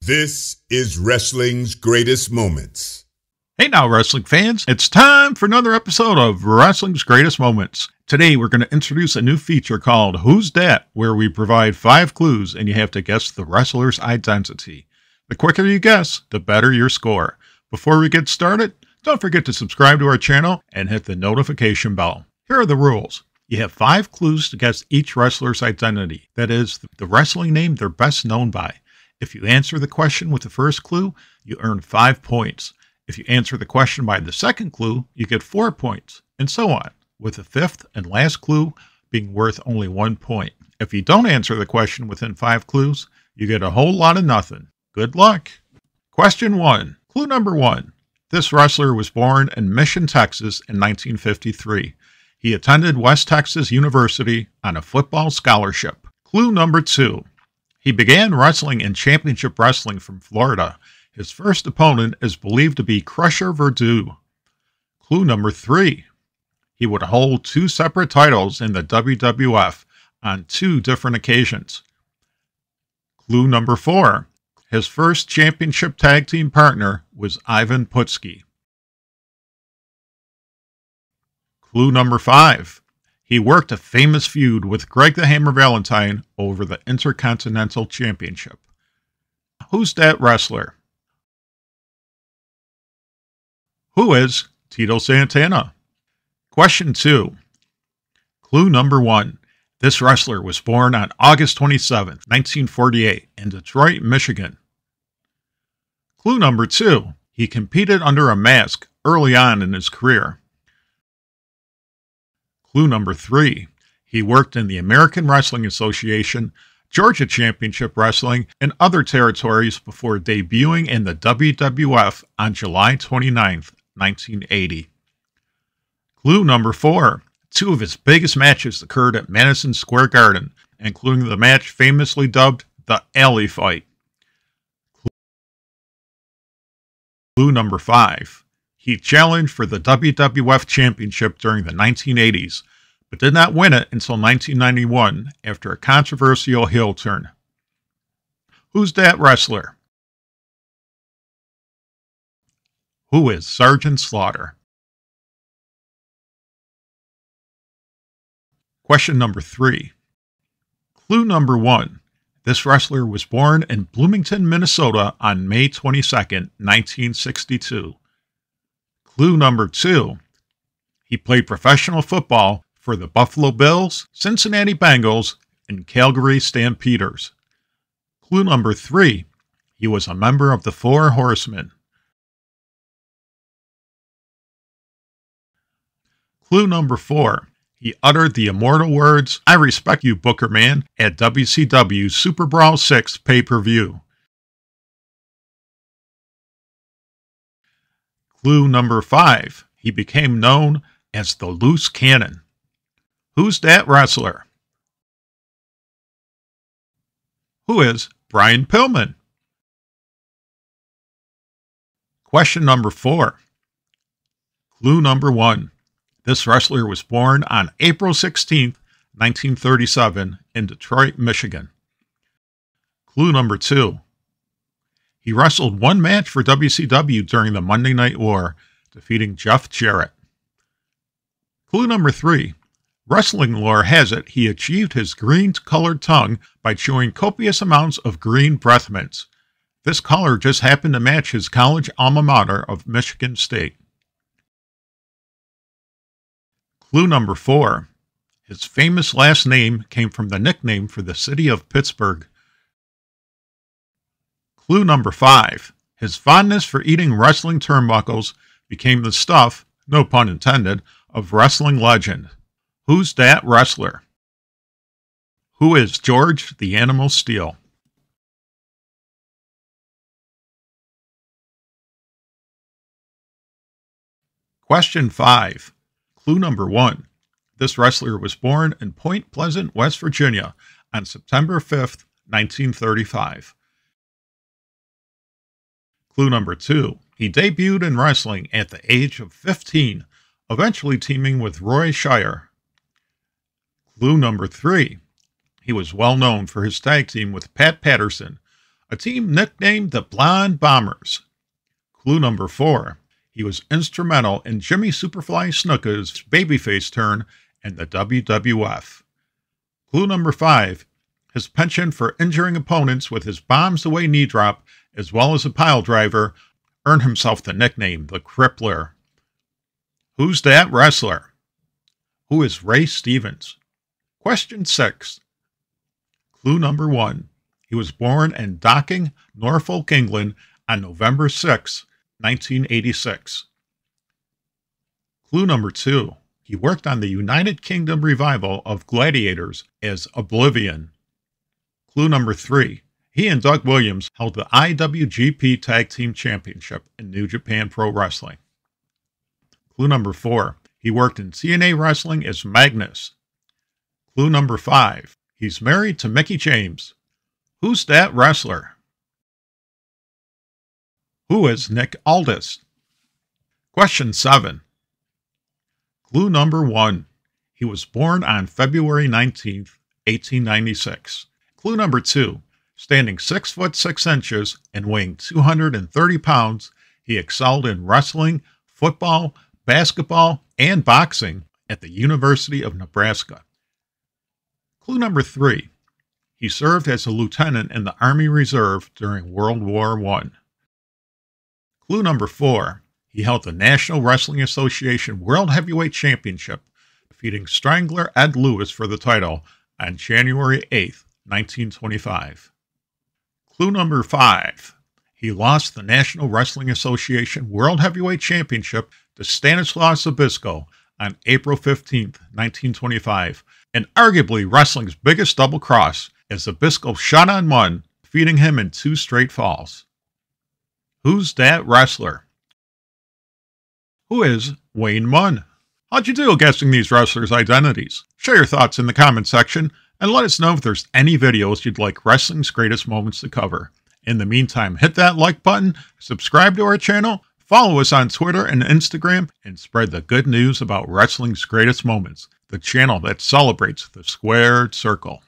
This is wrestling's greatest moments. Hey now, wrestling fans, it's time for another episode of Wrestling's Greatest Moments. Today, we're going to introduce a new feature called Who's Dat?, where we provide 5 clues and you have to guess the wrestler's identity. The quicker you guess, the better your score. Before we get started, don't forget to subscribe to our channel and hit the notification bell. Here are the rules. You have 5 clues to guess each wrestler's identity, that is, the wrestling name they're best known by. If you answer the question with the first clue, you earn 5 points. If you answer the question by the second clue, you get 4 points, and so on, with the 5th and last clue being worth only 1 point. If you don't answer the question within 5 clues, you get a whole lot of nothing. Good luck. Question 1. Clue number 1. This wrestler was born in Mission, Texas in 1953. He attended West Texas University on a football scholarship. Clue number 2. He began wrestling in Championship Wrestling from Florida. His first opponent is believed to be Crusher Verdú. Clue number 3. He would hold 2 separate titles in the WWF on 2 different occasions. Clue number 4. His first championship tag team partner was Ivan Putski. Clue number 5. He worked a famous feud with Greg the Hammer Valentine over the Intercontinental Championship. Who's that wrestler? Who is Tito Santana? Question 2. Clue number 1. This wrestler was born on August 27, 1948 in Detroit, Michigan. Clue number 2. He competed under a mask early on in his career. Clue number 3. He worked in the American Wrestling Association, Georgia Championship Wrestling, and other territories before debuting in the WWF on July 29, 1980. Clue number 4. 2 of his biggest matches occurred at Madison Square Garden, including the match famously dubbed the Alley Fight. Clue number 5. He challenged for the WWF Championship during the 1980s, but did not win it until 1991 after a controversial heel turn. Who's that wrestler? Who is Sergeant Slaughter? Question number 3. Clue number 1. This wrestler was born in Bloomington, Minnesota on May 22, 1962. Clue number 2. He played professional football for the Buffalo Bills, Cincinnati Bengals, and Calgary Stampeders. Clue number 3. He was a member of the Four Horsemen. Clue number 4. He uttered the immortal words, "I respect you, Booker Man," at WCW Super Brawl 6 pay-per-view. Clue number 5. He became known as the Loose Cannon. Who's that wrestler? Who is Brian Pillman? Question number 4. Clue number 1. This wrestler was born on April 16, 1937 in Detroit, Michigan. Clue number 2. He wrestled 1 match for WCW during the Monday Night War, defeating Jeff Jarrett. Clue number 3. Wrestling lore has it he achieved his green-colored tongue by chewing copious amounts of green breath mints. This color just happened to match his college alma mater of Michigan State. Clue number 4. His famous last name came from the nickname for the city of Pittsburgh. Clue number 5. His fondness for eating wrestling turnbuckles became the stuff, no pun intended, of wrestling legend. Who's that wrestler? Who is George the Animal Steele? Question 5. Clue number 1. This wrestler was born in Point Pleasant, West Virginia on September 5, 1935. Clue number 2. He debuted in wrestling at the age of 15, eventually teaming with Roy Shire. Clue number 3. He was well known for his tag team with Pat Patterson, a team nicknamed the Blonde Bombers. Clue number 4. He was instrumental in Jimmy Superfly Snuka's babyface turn in the WWF. Clue number 5. His penchant for injuring opponents with his bombs-away knee drop, as well as a pile driver, earned himself the nickname the Crippler. Who's that wrestler? Who is Ray Stevens? Question 6. Clue number 1. He was born in Docking, Norfolk, England on November 6, 1986. Clue number 2. He worked on the United Kingdom revival of Gladiators as Oblivion. Clue number 3. He and Doug Williams held the IWGP Tag Team Championship in New Japan Pro Wrestling. Clue number 4. He worked in TNA Wrestling as Magnus. Clue number 5. He's married to Mickie James. Who's that wrestler? Who is Nick Aldis? Question 7. Clue number 1. He was born on February 19, 1896. Clue number 2. Standing 6 foot 6 inches and weighing 230 pounds, he excelled in wrestling, football, basketball, and boxing at the University of Nebraska. Clue number 3. He served as a lieutenant in the Army Reserve during World War I. Clue number 4. He held the National Wrestling Association World Heavyweight Championship, defeating Strangler Ed Lewis for the title on January 8, 1925. Clue number 5. He lost the National Wrestling Association World Heavyweight Championship to Stanislaus Zbyszko on April 15, 1925, and arguably wrestling's biggest double cross, as Zbyszko shot on one, defeating him in 2 straight falls. Who's that wrestler? Who is Wayne Munn? How'd you do guessing these wrestlers' identities? Share your thoughts in the comment section, and let us know if there's any videos you'd like Wrestling's Greatest Moments to cover. In the meantime, hit that like button, subscribe to our channel, follow us on Twitter and Instagram, and spread the good news about Wrestling's Greatest Moments, the channel that celebrates the squared circle.